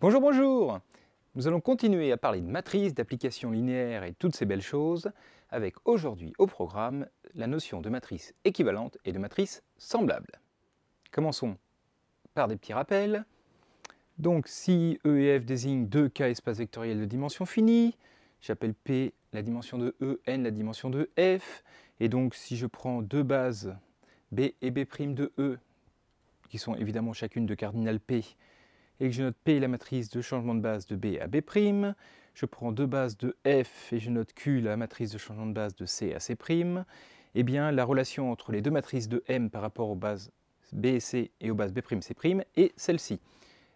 Bonjour, bonjour! Nous allons continuer à parler de matrices, d'applications linéaires et toutes ces belles choses, avec aujourd'hui au programme la notion de matrice équivalente et de matrice semblable. Commençons par des petits rappels. Donc si E et F désignent deux cas espaces vectoriels de dimension finie, j'appelle P la dimension de E, N la dimension de F, et donc si je prends deux bases B et B' de E, qui sont évidemment chacune de cardinal P, et que je note P la matrice de changement de base de B à B', je prends deux bases de F et je note Q la matrice de changement de base de C à C', eh bien la relation entre les deux matrices de M par rapport aux bases B et C et aux bases B', C' est celle-ci.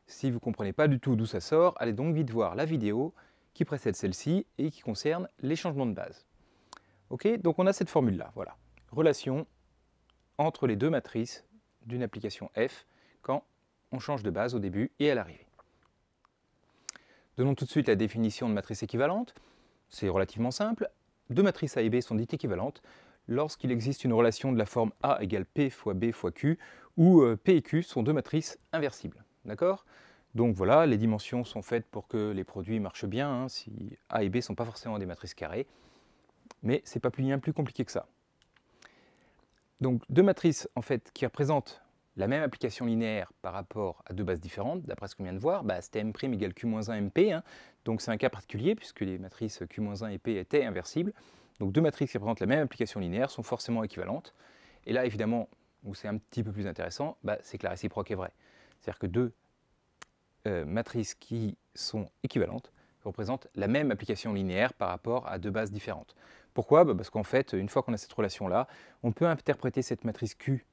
Si vous ne comprenez pas du tout d'où ça sort, allez donc vite voir la vidéo qui précède celle-ci et qui concerne les changements de base. Ok, donc on a cette formule-là, voilà. Relation entre les deux matrices d'une application F quand on change de base au début et à l'arrivée. Donnons tout de suite la définition de matrice équivalente. C'est relativement simple. Deux matrices A et B sont dites équivalentes lorsqu'il existe une relation de la forme A égale P fois B fois Q, où P et Q sont deux matrices inversibles. D'accord? Donc voilà, les dimensions sont faites pour que les produits marchent bien, hein, si A et B ne sont pas forcément des matrices carrées, mais c'est pas bien plus compliqué que ça. Donc deux matrices en fait qui représentent la même application linéaire par rapport à deux bases différentes, d'après ce qu'on vient de voir, c'était M' égale Q-1 MP, hein, donc c'est un cas particulier puisque les matrices Q-1 et P étaient inversibles. Donc deux matrices qui représentent la même application linéaire sont forcément équivalentes. Et là, évidemment, où c'est un petit peu plus intéressant, c'est que la réciproque est vraie. C'est-à-dire que deux matrices qui sont équivalentes représentent la même application linéaire par rapport à deux bases différentes. Pourquoi? Parce qu'en fait, une fois qu'on a cette relation-là, on peut interpréter cette matrice Q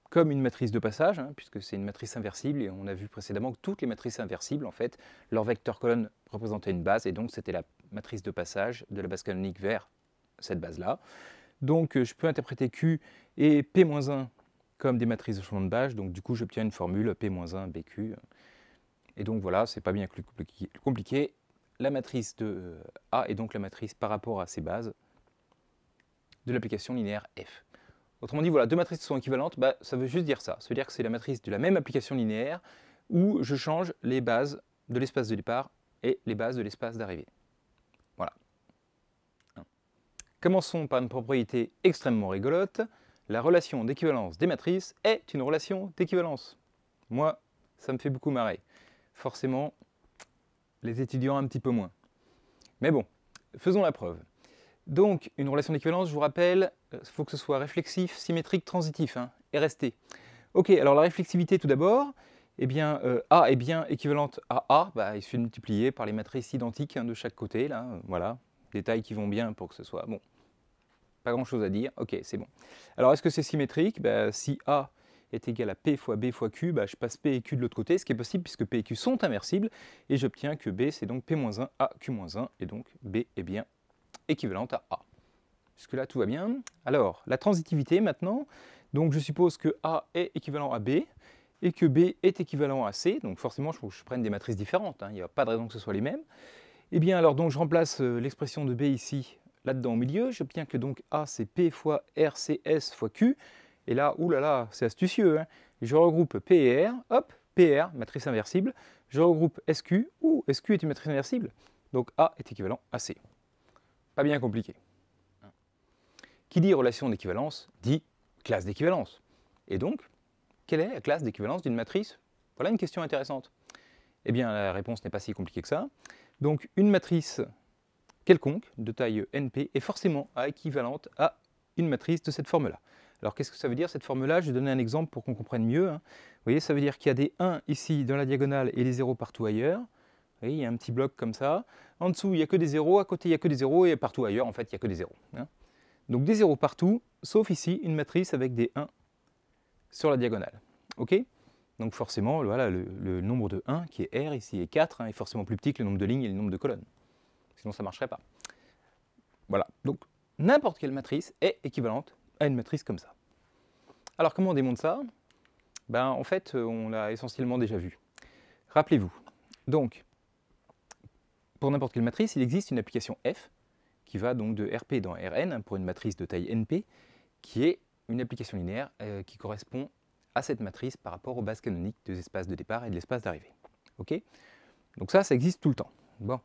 comme une matrice de passage, hein, puisque c'est une matrice inversible, et on a vu précédemment que toutes les matrices inversibles, en fait, leur vecteur colonne représentait une base, et donc c'était la matrice de passage de la base canonique vers cette base-là. Donc je peux interpréter Q et P-1 comme des matrices de changement de base, donc du coup j'obtiens une formule P-1 BQ. Et donc voilà, c'est pas bien plus compliqué. La matrice de A est donc la matrice par rapport à ces bases de l'application linéaire F. Autrement dit, voilà, deux matrices sont équivalentes, ça veut juste dire ça. Ça veut dire que c'est la matrice de la même application linéaire où je change les bases de l'espace de départ et les bases de l'espace d'arrivée. Voilà. Commençons par une propriété extrêmement rigolote. La relation d'équivalence des matrices est une relation d'équivalence. Moi, ça me fait beaucoup marrer. Forcément, les étudiants un petit peu moins. Mais bon, faisons la preuve. Donc, une relation d'équivalence, je vous rappelle, il faut que ce soit réflexif, symétrique, transitif, hein, et resté. Ok, alors la réflexivité tout d'abord, eh bien, A est bien équivalente à A, il suffit de multiplier par les matrices identiques, hein, de chaque côté, là, voilà, détails qui vont bien pour que ce soit, bon, pas grand chose à dire, ok, c'est bon. Alors, est-ce que c'est symétrique? Si A est égal à P fois B fois Q, je passe P et Q de l'autre côté, ce qui est possible puisque P et Q sont inversibles, et j'obtiens que B c'est donc P-1 à Q-1, et donc B est bien équivalente à A. Jusque-là, tout va bien. Alors, la transitivité maintenant. Donc, je suppose que A est équivalent à B et que B est équivalent à C. Donc, forcément, il faut que je prenne des matrices différentes, hein. Il n'y a pas de raison que ce soit les mêmes. Eh bien, alors, donc, je remplace l'expression de B ici, là-dedans au milieu. J'obtiens que donc A, c'est P fois RCS fois Q. Et là, oulala, c'est astucieux, hein. Je regroupe P et R. Hop, PR, matrice inversible. Je regroupe SQ. SQ est une matrice inversible. Donc, A est équivalent à C. Pas bien compliqué. Qui dit relation d'équivalence dit classe d'équivalence. Et donc, quelle est la classe d'équivalence d'une matrice? Voilà une question intéressante. Eh bien, la réponse n'est pas si compliquée que ça. Donc, une matrice quelconque, de taille NP, est forcément équivalente à une matrice de cette forme-là. Alors, qu'est-ce que ça veut dire, cette forme-là? Je vais donner un exemple pour qu'on comprenne mieux, hein. Vous voyez, ça veut dire qu'il y a des 1 ici dans la diagonale et des 0 partout ailleurs. Vous voyez, il y a un petit bloc comme ça. En dessous, il n'y a que des 0, à côté, il n'y a que des 0, et partout ailleurs, en fait, il n'y a que des 0. Hein. Donc des 0 partout, sauf ici une matrice avec des 1 sur la diagonale. Ok? Donc forcément, voilà, le nombre de 1, qui est R, ici est 4, hein, est forcément plus petit que le nombre de lignes et le nombre de colonnes. Sinon ça ne marcherait pas. Voilà, donc n'importe quelle matrice est équivalente à une matrice comme ça. Alors comment on démontre ça? En fait, on l'a essentiellement déjà vu. Rappelez-vous, donc, pour n'importe quelle matrice, il existe une application F, qui va donc de Rp dans Rn, pour une matrice de taille Np, qui est une application linéaire qui correspond à cette matrice par rapport aux bases canoniques des espaces de départ et de l'espace d'arrivée. Okay, Donc ça existe tout le temps. Bon.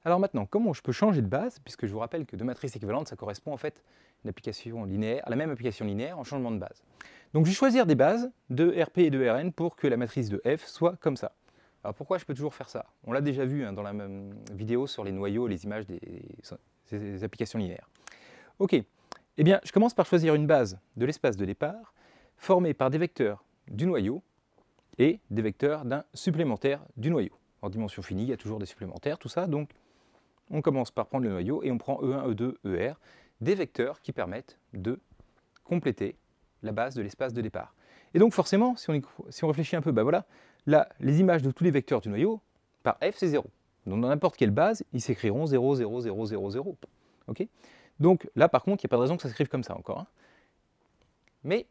Alors maintenant, comment je peux changer de base, puisque je vous rappelle que deux matrices équivalentes, ça correspond en fait à une application linéaire, à la même application linéaire en changement de base. Donc je vais choisir des bases de RP et de Rn pour que la matrice de F soit comme ça. Alors pourquoi je peux toujours faire ça? On l'a déjà vu dans la même vidéo sur les noyaux, les images des applications linéaires. Ok, eh bien je commence par choisir une base de l'espace de départ formée par des vecteurs du noyau et des vecteurs d'un supplémentaire du noyau. En dimension finie, il y a toujours des supplémentaires, tout ça, donc on commence par prendre le noyau et on prend E1, E2, ER, des vecteurs qui permettent de compléter la base de l'espace de départ. Et donc forcément, si on réfléchit un peu, ben voilà, là, les images de tous les vecteurs du noyau, par f, c'est 0. Donc dans n'importe quelle base, ils s'écriront 0, 0, 0, 0, 0. Okay, donc là, par contre, il n'y a pas de raison que ça s'écrive comme ça encore. Hein. Mais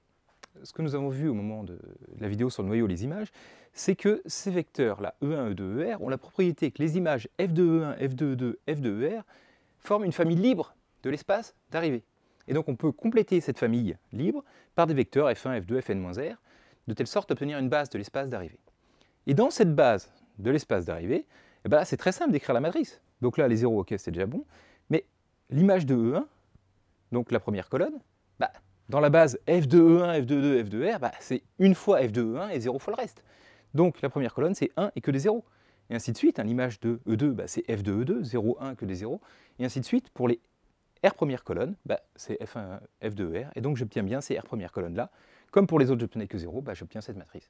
ce que nous avons vu au moment de la vidéo sur le noyau, les images, c'est que ces vecteurs-là, E1, E2, ER, ont la propriété que les images f de E1, f de E2, f de ER forment une famille libre de l'espace d'arrivée. Et donc on peut compléter cette famille libre par des vecteurs f1, f2, fn-r, de telle sorte à obtenir une base de l'espace d'arrivée. Et dans cette base de l'espace d'arrivée, eh ben c'est très simple d'écrire la matrice. Donc là, les zéros, ok, c'est déjà bon. Mais l'image de E1, donc la première colonne, bah, dans la base f de E1, f de E2, f de R, bah, c'est une fois f de E1 et 0 fois le reste. Donc la première colonne, c'est 1 et que des 0. Et ainsi de suite. Hein, l'image de E2, bah, c'est f de E2, 0, 1 que des 0. Et ainsi de suite. Pour les R première colonne, bah, c'est F1, F de R. Et donc j'obtiens bien ces R première colonnes là. Comme pour les autres, j'obtenais que 0, bah, j'obtiens cette matrice.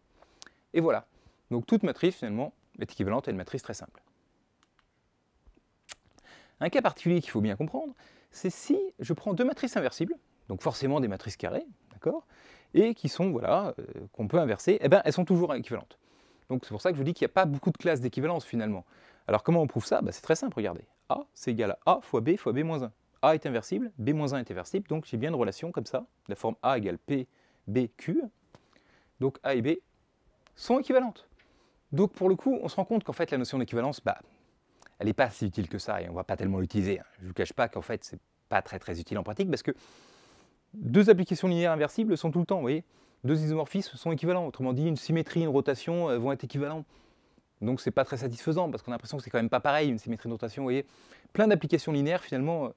Et voilà. Donc toute matrice, finalement, est équivalente à une matrice très simple. Un cas particulier qu'il faut bien comprendre, c'est si je prends deux matrices inversibles, donc forcément des matrices carrées, d'accord, et qui sont, voilà, qu'on peut inverser, eh ben, elles sont toujours équivalentes. Donc c'est pour ça que je dis qu'il n'y a pas beaucoup de classes d'équivalence finalement. Alors comment on prouve ça? C'est très simple, regardez. A, c'est égal à A fois B moins 1. A est inversible, B moins 1 est inversible, donc j'ai bien une relation comme ça, la forme A égale P, B, Q. Donc A et B sont équivalentes. Donc pour le coup, on se rend compte qu'en fait la notion d'équivalence, elle n'est pas si utile que ça et on ne va pas tellement l'utiliser. Je ne vous cache pas qu'en fait c'est pas très utile en pratique parce que deux applications linéaires inversibles sont tout le temps, vous voyez. Deux isomorphismes sont équivalents, autrement dit une symétrie, une rotation vont être équivalents. Donc c'est pas très satisfaisant parce qu'on a l'impression que c'est quand même pas pareil une symétrie de rotation, vous voyez. Plein d'applications linéaires finalement,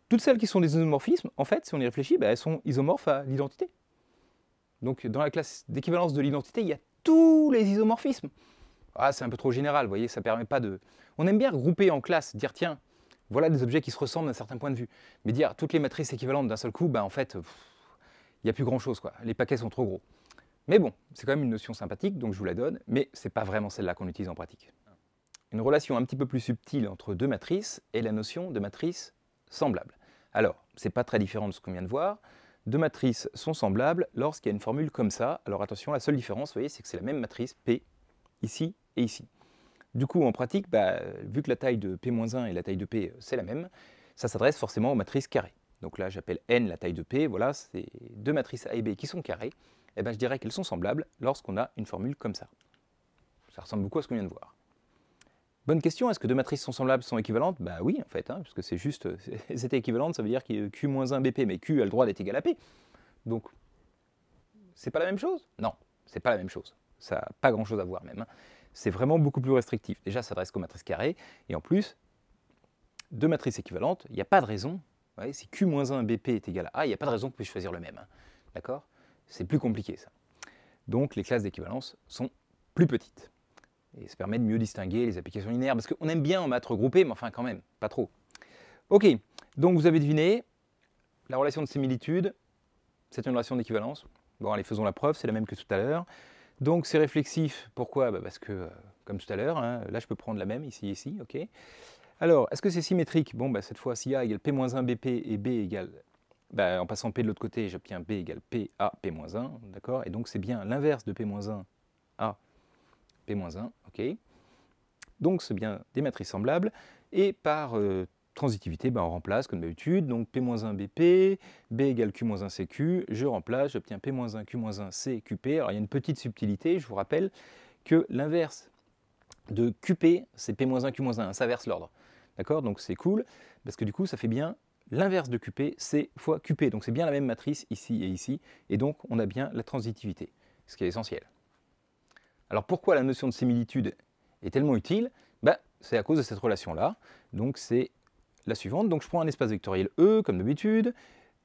toutes celles qui sont des isomorphismes, en fait, si on y réfléchit, elles sont isomorphes à l'identité. Donc dans la classe d'équivalence de l'identité, il y a tous les isomorphismes. Ah, c'est un peu trop général, vous voyez, ça permet pas de... On aime bien regrouper en classe, dire tiens, voilà des objets qui se ressemblent d'un certain point de vue. Mais dire toutes les matrices équivalentes d'un seul coup, en fait, il n'y a plus grand-chose, quoi. Les paquets sont trop gros. Mais bon, c'est quand même une notion sympathique, donc je vous la donne, mais c'est pas vraiment celle-là qu'on utilise en pratique. Une relation un petit peu plus subtile entre deux matrices est la notion de matrice semblable. Alors, c'est pas très différent de ce qu'on vient de voir. Deux matrices sont semblables lorsqu'il y a une formule comme ça. Alors attention, la seule différence, vous voyez, c'est que c'est la même matrice P, ici et ici. Du coup, en pratique, vu que la taille de P-1 et la taille de P, c'est la même, ça s'adresse forcément aux matrices carrées. Donc là, j'appelle N la taille de P, voilà, c'est deux matrices A et B qui sont carrées. Et je dirais qu'elles sont semblables lorsqu'on a une formule comme ça. Ça ressemble beaucoup à ce qu'on vient de voir. Bonne question, est-ce que deux matrices sont semblables, sont équivalentes? Oui, en fait, puisque c'est juste, c'était équivalente, ça veut dire que Q-1 BP, mais Q a le droit d'être égal à P. Donc, c'est pas la même chose? Non, c'est pas la même chose. Ça n'a pas grand-chose à voir même. C'est vraiment beaucoup plus restrictif. Déjà, ça s'adresse qu'aux matrices carrées, et en plus, deux matrices équivalentes, il n'y a pas de raison, si Q-1 BP est égal à A, il n'y a pas de raison qu'on puisse choisir le même. D'accord? C'est plus compliqué, ça. Donc, les classes d'équivalence sont plus petites. Et ça permet de mieux distinguer les applications linéaires, parce qu'on aime bien en maths regroupées, mais enfin quand même, pas trop. Ok, donc vous avez deviné, la relation de similitude, c'est une relation d'équivalence. Bon, allez, faisons la preuve, c'est la même que tout à l'heure. Donc c'est réflexif, pourquoi? Parce que, comme tout à l'heure, là je peux prendre la même, ici, ici, ok. Alors, est-ce que c'est symétrique? Bon, cette fois, si A égale P-1 BP et B égale, en passant P de l'autre côté, j'obtiens B égale PA P-1, d'accord. Et donc c'est bien l'inverse de P-1 A P-1, ok. Donc c'est bien des matrices semblables, et par transitivité, on remplace comme d'habitude, donc P-1 BP, B égale Q-1 CQ, je remplace, j'obtiens P-1 Q-1 C QP. Alors il y a une petite subtilité, je vous rappelle que l'inverse de QP, c'est P-1 Q-1, ça inverse l'ordre, d'accord. Donc c'est cool, parce que du coup ça fait bien l'inverse de QP, C fois QP, donc c'est bien la même matrice ici et ici, et donc on a bien la transitivité, ce qui est essentiel. Alors pourquoi la notion de similitude est tellement utile? C'est à cause de cette relation-là. Donc c'est la suivante. Donc je prends un espace vectoriel E, comme d'habitude.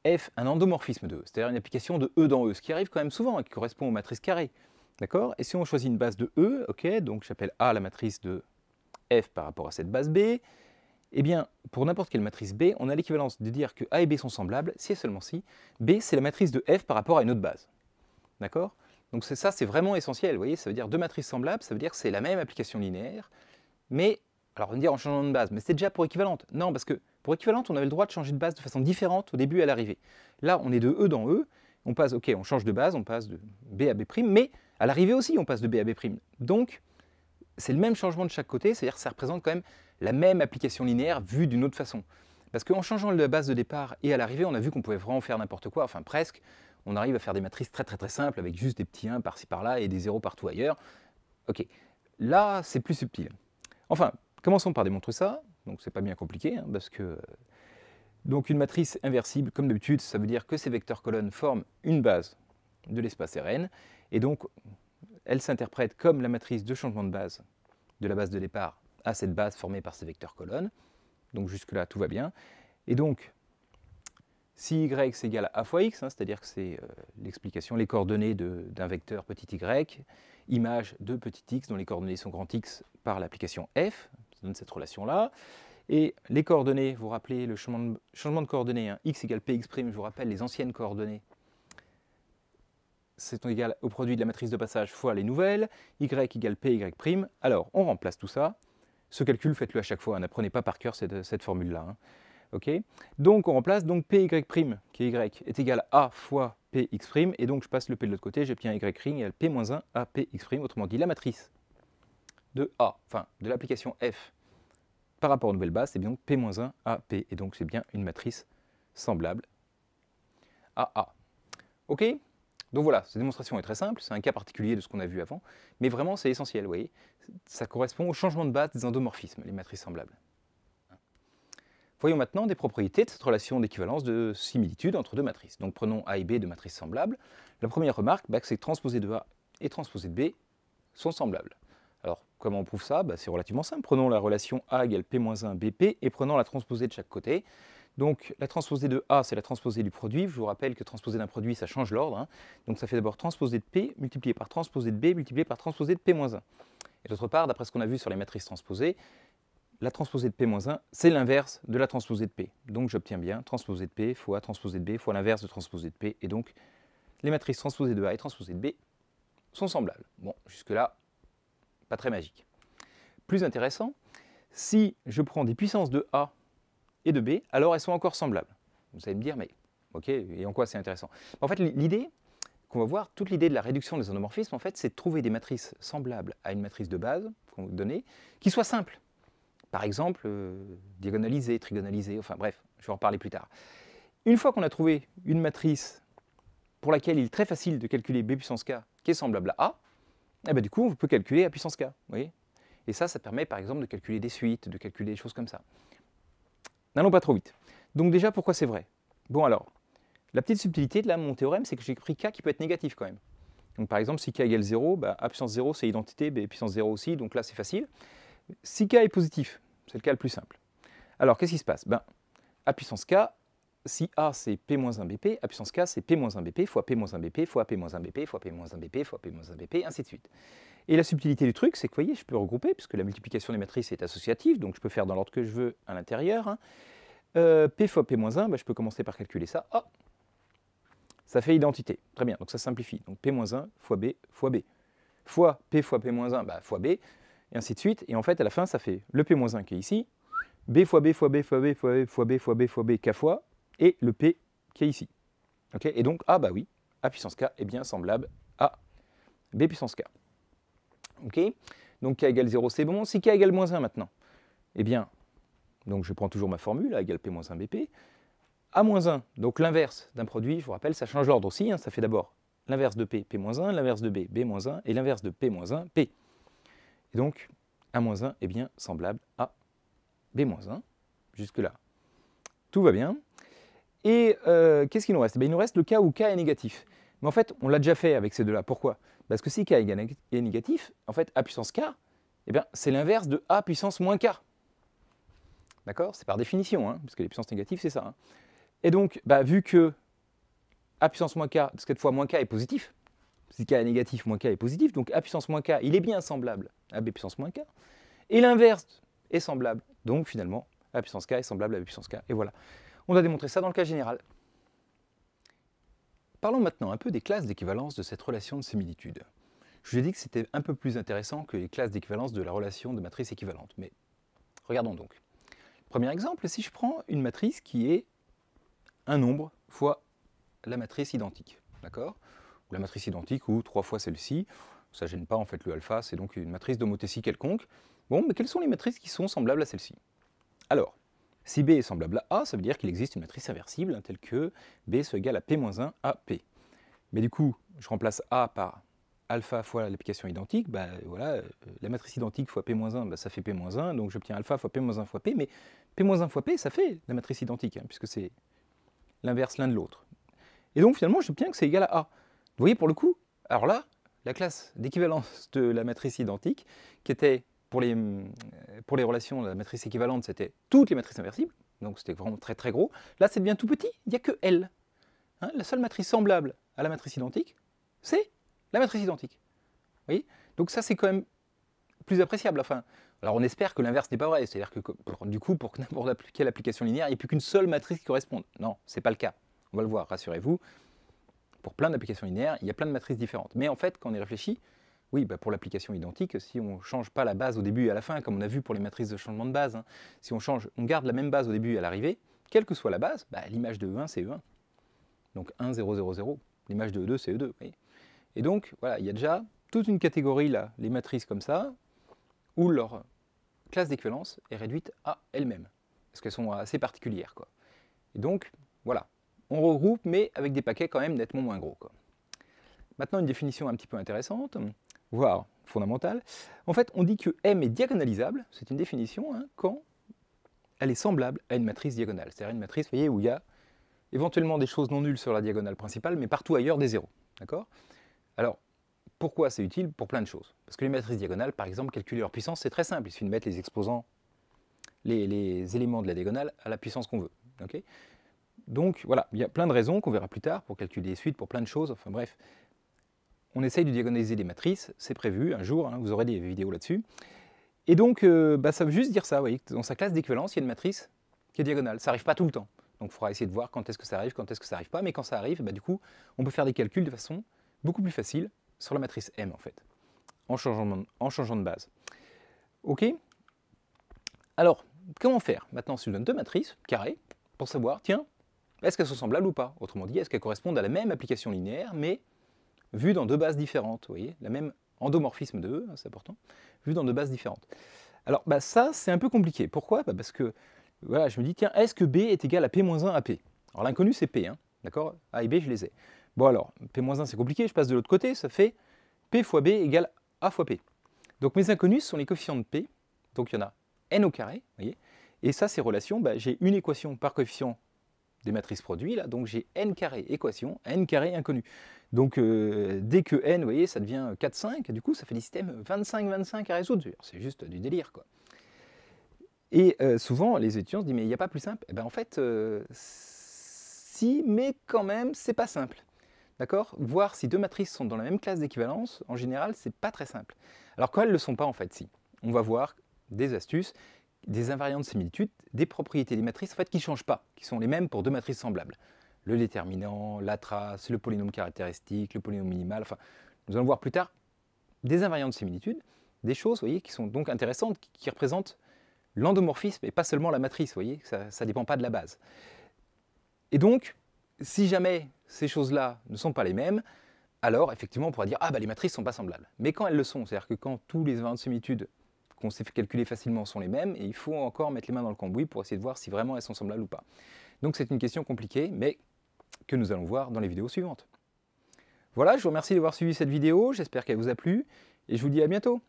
F, un endomorphisme de E, c'est-à-dire une application de E dans E, ce qui arrive quand même souvent et qui correspond aux matrices carrées. D'accord? Et si on choisit une base de E, ok, donc j'appelle A la matrice de F par rapport à cette base B, eh bien, pour n'importe quelle matrice B, on a l'équivalence de dire que A et B sont semblables, si et seulement si B, c'est la matrice de F par rapport à une autre base. D'accord? Donc ça, c'est vraiment essentiel, vous voyez, ça veut dire deux matrices semblables, ça veut dire que c'est la même application linéaire, mais, alors on va dire en changeant de base, mais c'est déjà pour équivalente. Non, parce que pour équivalente, on avait le droit de changer de base de façon différente au début et à l'arrivée. Là, on est de E dans E, on passe, ok, on change de base, on passe de B à B', mais à l'arrivée aussi, on passe de B à B'. Donc, c'est le même changement de chaque côté, c'est-à-dire que ça représente quand même la même application linéaire vue d'une autre façon. Parce qu'en changeant la base de départ et à l'arrivée, on a vu qu'on pouvait vraiment faire n'importe quoi, enfin presque. On arrive à faire des matrices très simples avec juste des petits 1 par-ci par-là et des 0 partout ailleurs. Ok, là c'est plus subtil. Enfin, commençons par démontrer ça. Donc c'est pas bien compliqué, hein, parce que donc une matrice inversible, comme d'habitude, ça veut dire que ces vecteurs colonnes forment une base de l'espace Rn, et donc elle s'interprète comme la matrice de changement de base de la base de départ à cette base formée par ces vecteurs colonnes. Donc jusque-là, tout va bien. Et donc, si y c'est égal à a fois x, hein, c'est-à-dire que c'est l'explication, les coordonnées d'un vecteur petit y, image de petit x dont les coordonnées sont grand X par l'application f, ça donne cette relation-là. Et les coordonnées, vous vous rappelez le changement de coordonnées, hein, x égale px', je vous rappelle les anciennes coordonnées, c'est égal au produit de la matrice de passage fois les nouvelles, y égale py'. Alors, on remplace tout ça. Ce calcul, faites-le à chaque fois, hein, n'apprenez pas par cœur cette formule-là. Hein. Okay, donc, on remplace, donc py', qui est y, est égal à a fois px', et donc je passe le p de l'autre côté, j'obtiens y' égale p-1 à px', autrement dit, la matrice de a, enfin, de l'application f, par rapport aux nouvelles bases, c'est bien p-1 à p, et donc c'est bien une matrice semblable à a. Ok? Donc voilà, cette démonstration est très simple, c'est un cas particulier de ce qu'on a vu avant, mais vraiment c'est essentiel, vous voyez. Ça correspond au changement de base des endomorphismes, les matrices semblables. Voyons maintenant des propriétés de cette relation d'équivalence de similitude entre deux matrices. Donc prenons A et B de matrices semblables. La première remarque, c'est que transposé de A et transposé de B sont semblables. Alors comment on prouve ça? C'est relativement simple. Prenons la relation A égale P-1 BP et prenons la transposée de chaque côté. Donc la transposée de A, c'est la transposée du produit. Je vous rappelle que transposée d'un produit, ça change l'ordre. Hein. Donc ça fait d'abord transposée de P multiplié par transposée de B multiplié par transposée de P-1. Et d'autre part, d'après ce qu'on a vu sur les matrices transposées, la transposée de P-1, c'est l'inverse de la transposée de P. Donc j'obtiens bien transposée de P fois transposée de B fois l'inverse de transposée de P. Et donc les matrices transposées de A et transposées de B sont semblables. Bon, jusque-là, pas très magique. Plus intéressant, si je prends des puissances de A et de B, alors elles sont encore semblables. Vous allez me dire, mais ok, et en quoi c'est intéressant? En fait, l'idée qu'on va voir, toute l'idée de la réduction des endomorphismes, en fait, c'est de trouver des matrices semblables à une matrice de base qu'on vous donne, qui soient simples. Par exemple, diagonalisée, trigonalisée, enfin bref, je vais en reparler plus tard. Une fois qu'on a trouvé une matrice pour laquelle il est très facile de calculer B puissance K qui est semblable à A, et du coup, on peut calculer A puissance K. Vous voyez, et ça permet par exemple de calculer des suites, de calculer des choses comme ça. N'allons pas trop vite. Donc déjà, pourquoi c'est vrai? Bon alors, la petite subtilité de là, mon théorème, c'est que j'ai pris K qui peut être négatif quand même. Donc par exemple, si K égale 0, A puissance 0 c'est identité, B puissance 0 aussi, donc là c'est facile. Si K est positif, c'est le cas le plus simple. Alors, qu'est-ce qui se passe? A puissance K, si A c'est P-1 BP, A puissance K c'est P-1 BP fois P-1 BP fois P-1 BP fois P-1 BP fois P-1 BP, ainsi de suite. Et la subtilité du truc, c'est que, vous voyez, je peux regrouper, puisque la multiplication des matrices est associative, donc je peux faire dans l'ordre que je veux à l'intérieur. Hein. P fois P-1, je peux commencer par calculer ça. Ah, ça fait identité. Très bien, donc ça simplifie. Donc P-1 fois B fois B. Fois P fois P-1, fois B, et ainsi de suite. Et en fait, à la fin, ça fait le P-1 qui est ici, B fois B fois B fois B fois B fois B fois B fois B K fois, et le P qui est ici. Okay, et donc, oui, A puissance K est bien semblable à B puissance K. Ok, donc K égale 0, c'est bon. Si K égale moins 1 maintenant, eh bien, donc je prends toujours ma formule, A égale P moins 1 BP. A moins 1, donc l'inverse d'un produit, je vous rappelle, ça change l'ordre aussi. Hein, ça fait d'abord l'inverse de P, P moins 1, l'inverse de B, B moins 1, et l'inverse de P moins 1, P. Et donc, A moins 1 est bien semblable à B moins 1. Jusque-là, tout va bien. Et qu'est-ce qu'il nous reste? Il nous reste le cas où K est négatif. Mais en fait, on l'a déjà fait avec ces deux-là. Pourquoi? Parce que si K est négatif, en fait, A puissance K, eh bien, c'est l'inverse de A puissance moins K. D'accord? C'est par définition, hein, parce que les puissances négatives, c'est ça. Hein. Et donc, vu que A puissance moins K, cette fois moins K est positif, si K est négatif, moins K est positif, donc A puissance moins K, il est bien semblable à B puissance moins K, et l'inverse est semblable, donc finalement, A puissance K est semblable à B puissance K, et voilà. On a démontré ça dans le cas général. Parlons maintenant un peu des classes d'équivalence de cette relation de similitude. Je vous ai dit que c'était un peu plus intéressant que les classes d'équivalence de la relation de matrice équivalente, mais regardons donc. Premier exemple, si je prends une matrice qui est un nombre fois la matrice identique, d'accord? La matrice identique ou 3 fois celle-ci, ça ne gêne pas en fait le alpha, c'est donc une matrice d'homothétie quelconque. Bon, mais quelles sont les matrices qui sont semblables à celle-ci? Alors, si B est semblable à A, ça veut dire qu'il existe une matrice inversible, telle que B soit égal à P-1 à P. Mais du coup, je remplace A par alpha fois l'application identique, voilà, la matrice identique fois P-1, ça fait P-1, donc j'obtiens alpha fois P-1 fois P, mais P-1 fois P, ça fait la matrice identique, hein, puisque c'est l'inverse l'un de l'autre. Et donc finalement, j'obtiens que c'est égal à A. Vous voyez, pour le coup, alors là, la classe d'équivalence de la matrice identique, qui était pour les relations de la matrice équivalente, c'était toutes les matrices inversibles, donc c'était vraiment très très gros. Là, c'est bien tout petit, il n'y a que L. Hein, la seule matrice semblable à la matrice identique, c'est la matrice identique. Vous voyez? Donc ça, c'est quand même plus appréciable. Enfin, alors on espère que l'inverse n'est pas vrai, c'est-à-dire que du coup, pour n'importe quelle application linéaire, il n'y a plus qu'une seule matrice qui corresponde. Non, ce n'est pas le cas. On va le voir, rassurez-vous. Pour plein d'applications linéaires, il y a plein de matrices différentes. Mais en fait, quand on y réfléchit, oui, pour l'application identique, si on ne change pas la base au début et à la fin, comme on a vu pour les matrices de changement de base, hein, si on garde la même base au début et à l'arrivée, quelle que soit la base, l'image de E1, c'est E1. Donc 1, 0, 0, 0. L'image de E2, c'est E2. Vous voyez. Et donc, voilà, il y a déjà toute une catégorie, là, les matrices comme ça, où leur classe d'équivalence est réduite à elle-même. Parce qu'elles sont assez particulières, quoi. Et donc, voilà. On regroupe, mais avec des paquets quand même nettement moins gros, quoi. Maintenant, une définition un petit peu intéressante, voire fondamentale. En fait, on dit que M est diagonalisable, c'est une définition, hein, quand elle est semblable à une matrice diagonale. C'est-à-dire une matrice, vous voyez, où il y a éventuellement des choses non nulles sur la diagonale principale, mais partout ailleurs des zéros. D'accord? Alors, pourquoi c'est utile? Pour plein de choses. Parce que les matrices diagonales, par exemple, calculer leur puissance, c'est très simple. Il suffit de mettre les exposants, les éléments de la diagonale à la puissance qu'on veut. Okay? Donc voilà, il y a plein de raisons qu'on verra plus tard pour calculer les suites, pour plein de choses. Enfin bref, on essaye de diagonaliser des matrices, c'est prévu un jour, hein, vous aurez des vidéos là-dessus. Et donc, ça veut juste dire ça, vous voyez, dans sa classe d'équivalence, il y a une matrice qui est diagonale. Ça n'arrive pas tout le temps. Donc il faudra essayer de voir quand est-ce que ça arrive, quand est-ce que ça n'arrive pas. Mais quand ça arrive, du coup, on peut faire des calculs de façon beaucoup plus facile sur la matrice M, en fait, en changeant de base. OK? Alors, comment faire? Maintenant, si je donne deux matrices carrées, pour savoir, tiens, est-ce qu'elles sont semblables ou pas? Autrement dit, est-ce qu'elles correspondent à la même application linéaire, mais vue dans deux bases différentes, vous voyez, la même endomorphisme de E, c'est important, vue dans deux bases différentes. Alors, ça, c'est un peu compliqué. Pourquoi? Parce que, voilà, je me dis, tiens, est-ce que B est égal à P-1 à P? Alors, l'inconnu, c'est P, hein, d'accord? A et B, je les ai. Bon, alors, P-1, c'est compliqué, je passe de l'autre côté, ça fait P fois B égale A fois P. Donc, mes inconnus sont les coefficients de P, donc il y en a n au carré, vous voyez, et ça, ces relations, j'ai une équation par coefficient des matrices produits, là, donc j'ai n carré équation, n carré inconnu. Donc dès que n, vous voyez, ça devient 4, 5, du coup ça fait des systèmes 25, 25 à résoudre. C'est juste du délire, quoi. Et souvent les étudiants se disent, mais il n'y a pas plus simple. Eh bien en fait, si, mais quand même, c'est pas simple. D'accord? Voir si deux matrices sont dans la même classe d'équivalence, en général, c'est pas très simple. Alors quand elles ne le sont pas, en fait, si. On va voir des astuces, des invariants de similitude, des propriétés des matrices en fait, qui ne changent pas, qui sont les mêmes pour deux matrices semblables. Le déterminant, la trace, le polynôme caractéristique, le polynôme minimal, enfin, nous allons voir plus tard des invariants de similitude, des choses, vous voyez, qui sont donc intéressantes, qui représentent l'endomorphisme et pas seulement la matrice, vous voyez, ça ne dépend pas de la base. Et donc, si jamais ces choses-là ne sont pas les mêmes, alors effectivement on pourra dire, les matrices ne sont pas semblables. Mais quand elles le sont, c'est-à-dire que quand tous les invariants de similitude qu'on sait calculer facilement sont les mêmes, et il faut encore mettre les mains dans le cambouis pour essayer de voir si vraiment elles sont semblables ou pas. Donc c'est une question compliquée, mais que nous allons voir dans les vidéos suivantes. Voilà, je vous remercie d'avoir suivi cette vidéo, j'espère qu'elle vous a plu, et je vous dis à bientôt.